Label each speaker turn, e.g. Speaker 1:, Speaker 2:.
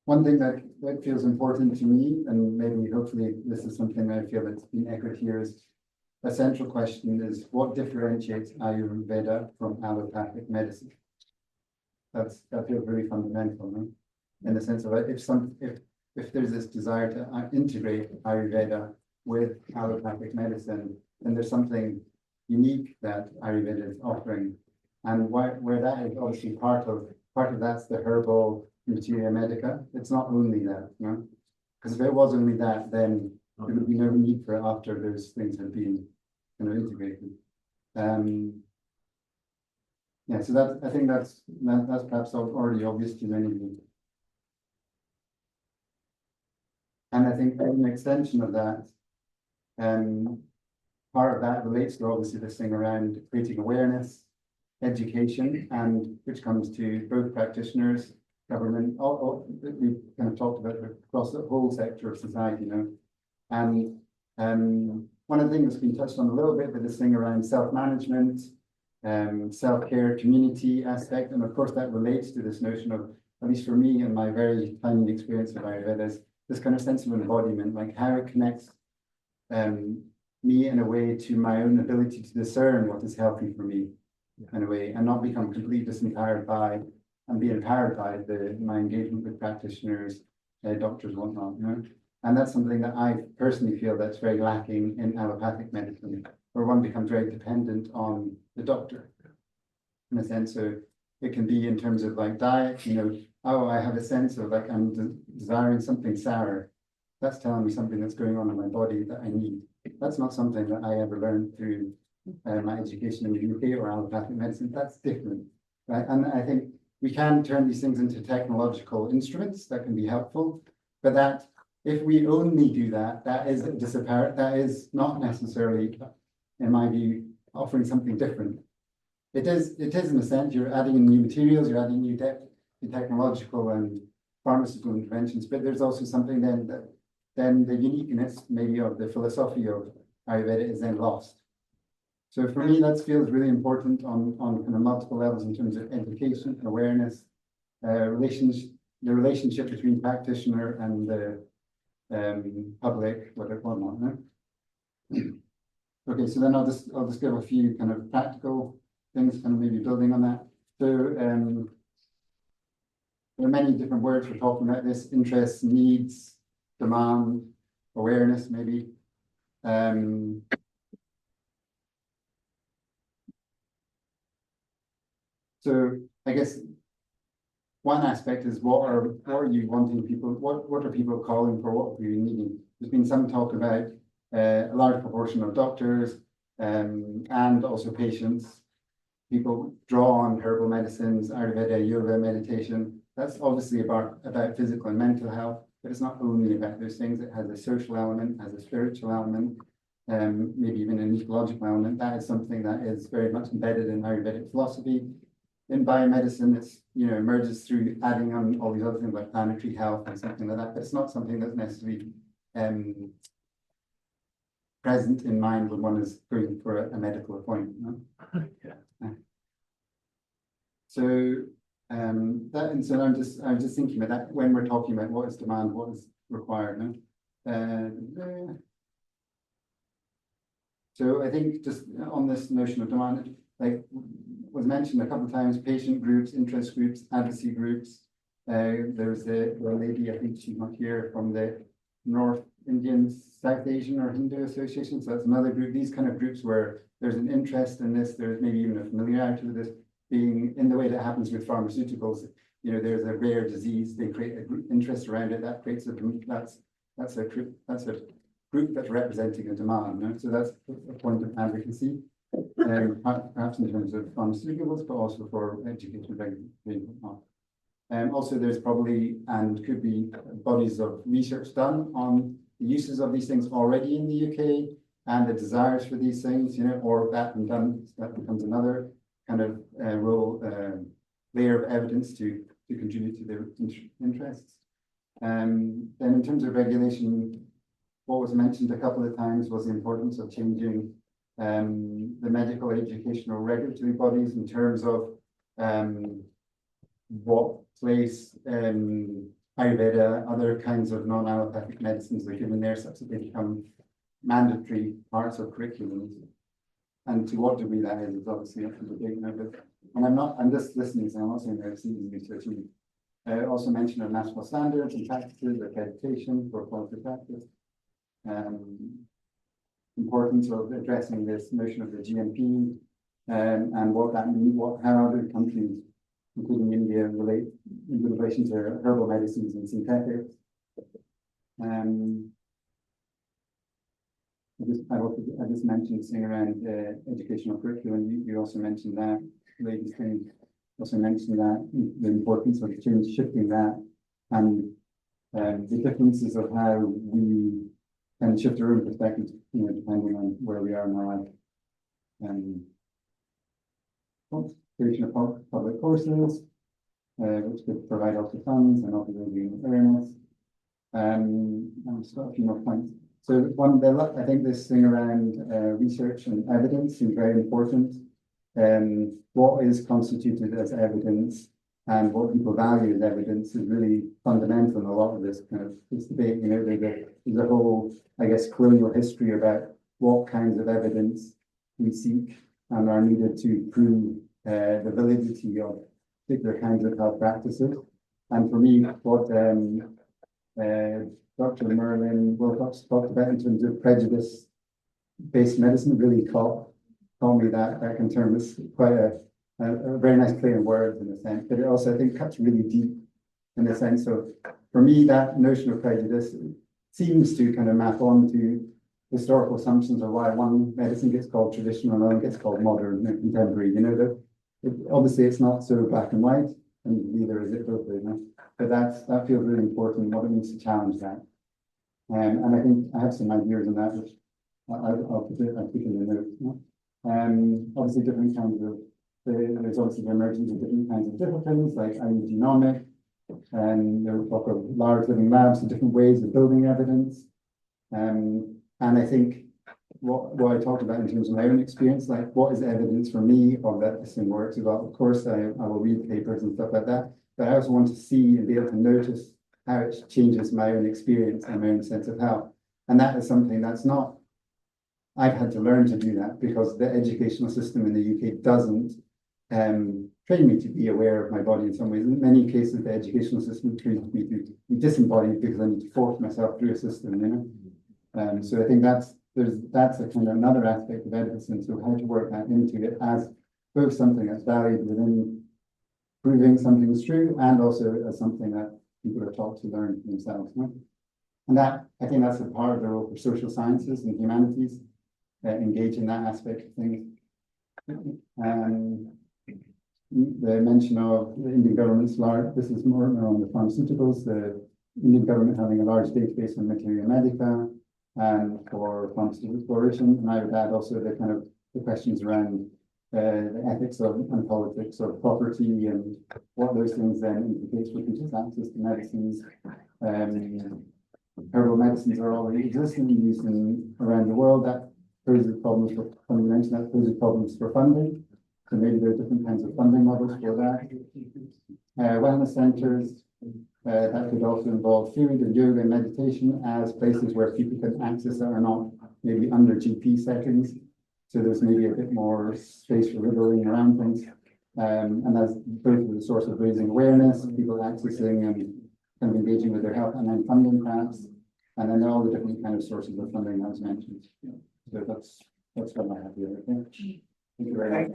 Speaker 1: one thing that feels important to me, and maybe hopefully this is something I feel that's been echoed here, is a central question is what differentiates Ayurveda from allopathic medicine? That feels really fundamental, no? In the sense of if there's this desire to integrate Ayurveda with allopathic medicine, then there's something unique that Ayurveda is offering, and where that is obviously part of that's the herbal materia medica. It's not only that, you know, because if it was only that, then there would be no need for it after those things have been kind of integrated. Yeah, so I think that's perhaps already obvious to many of you. And I think an extension of that, part of that relates to obviously this thing around creating awareness, education, and which comes to both practitioners, government, all we've kind of talked about across the whole sector of society, you know. And one of the things that's been touched on a little bit, but this thing around self-management, self-care, community aspect, and of course that relates to this notion of, at least for me and my very tiny experience with Ayurveda, is this kind of sense of embodiment, like how it connects me in a way to my own ability to discern what is healthy for me, in a way, and not become completely disempowered by and be empowered by my engagement with practitioners, doctors, whatnot, you know. And that's something that I personally feel that's very lacking in allopathic medicine, where one becomes very dependent on the doctor, in a sense. So it can be in terms of like diet, you know, oh, I have a sense of like I'm desiring something sour. That's telling me something that's going on in my body that I need. That's not something that I ever learned through my education in the UK or allopathic medicine. That's different, right? And I think we can turn these things into technological instruments that can be helpful, but that if we only do that, that is not necessarily, in my view, offering something different. It is in a sense, you're adding in new materials, you're adding new technological and pharmaceutical interventions, but there's also something then the uniqueness maybe of the philosophy of Ayurveda is then lost. So for me, that feels really important on kind of multiple levels in terms of education, awareness, the relationship between practitioner and the public, whatnot. No? Okay, so then I'll just give a few kind of practical things, kind of maybe building on that. So there are many different words for talking about this: interests, needs, demand, awareness, maybe. So I guess one aspect is what are you wanting people? What are people calling for? What are you needing? There's been some talk about a large proportion of doctors and also patients. People draw on herbal medicines, Ayurveda, yoga, meditation. That's obviously about physical and mental health, but it's not only about those things. It has a social element, has a spiritual element, maybe even an ecological element. That is something that is very much embedded in Ayurvedic philosophy. In biomedicine, it's, you know, emerges through adding on all these other things like planetary health and something like that, but it's not something that's necessarily present in mind when one is going for a medical appointment. No? Yeah. So so I'm just thinking about that when we're talking about what is demand, what is required. No? So I think just on this notion of demand, like was mentioned a couple of times, patient groups, interest groups, advocacy groups. There's the lady, I think she's not here, from the North Indian, South Asian or Hindu Association. So that's another group. These kind of groups where there's an interest in this, there's maybe even a familiarity with this, being in the way that happens with pharmaceuticals. You know, there's a rare disease, they create a group interest around it, that creates a group, that's a group that's representing a demand. No? So that's a point of advocacy. Perhaps in terms of pharmaceuticals, but also for education. Also, there's probably and could be bodies of research done on the uses of these things already in the UK and the desires for these things, you know, or that becomes another kind of layer of evidence to contribute to their interests. Then in terms of regulation, what was mentioned a couple of times was the importance of changing the medical, educational, regulatory bodies in terms of what place Ayurveda, other kinds of non-allopathic medicines are given there such that they become mandatory parts of curriculums. And to what degree that is obviously up to debate now, but I'm just listening, so I'm not saying I've seen research. Also mention of national standards and practices, accreditation for quality practice. Importance of addressing this notion of the GMP and what that means, how other countries, including India, relate in relation to herbal medicines and synthetics. I just mentioned this thing around educational curriculum. You also mentioned that. Ladies thing also mentioned that the importance of shifting that and the differences of how we can shift our own perspectives, depending on where we are in our life. Creation of public courses, which could provide lots of funds and also building awareness. I've just got a few more points. So I think this thing around research and evidence is very important. What is constituted as evidence and what people value as evidence is really fundamental in a lot of this debate. There's a whole, I guess, colonial history about what kinds of evidence we seek and are needed to prove the validity of particular kinds of health practices. And for me, what Dr. Merlin Wilcox talked about in terms of prejudice-based medicine really caught me that back in terms of quite a very nice play on words in a sense, but it also, I think, cuts really deep in the sense of, for me, that notion of prejudice seems to kind of map onto historical assumptions of why one medicine gets called traditional and another gets called modern and contemporary. Obviously it's not so black and white, and neither is it both, but that feels really important, what it means to challenge that. And I think I have some ideas on that, which I'll put in the notes. Obviously different kinds of, there's obviously the emergence of different kinds of disciplines like genomic, and there was talk of large living labs and different ways of building evidence. And I think what I talked about in terms of my own experience, like what is evidence for me of that this thing works? Well, of course, I will read papers and stuff like that, but I also want to see and be able to notice how it changes my own experience and my own sense of health. And that is something that's not, I've had to learn to do that because the educational system in the UK doesn't train me to be aware of my body in some ways. In many cases, the educational system trains me to be disembodied because I need to force myself through a system, So I think that's a kind of another aspect of evidence, and so how to work that into it as both something that's valued within proving something is true and also as something that people are taught to learn for themselves. And that, I think that's a part of the role for social sciences and humanities, engage in that aspect of things. The mention of the Indian government's this is more on the pharmaceuticals, the Indian government having a large database on materia medica and for pharmaceutical exploration. And I would add also the questions around the ethics and politics of property and what those things then implicates for people's access to medicines. Herbal medicines are already existing, used around the world. That poses problems for funding. So maybe there are different kinds of funding models for that. Wellness centers, that could also involve food and yoga and meditation as places where people can access that are not maybe under GP settings. So there's maybe a bit more space for wriggling around things. And that's both the source of raising awareness, people accessing and kind of engaging with their health, and then funding perhaps. And then all the different kind of sources of funding that was mentioned. So that's what I have here. Okay. Thank you very much.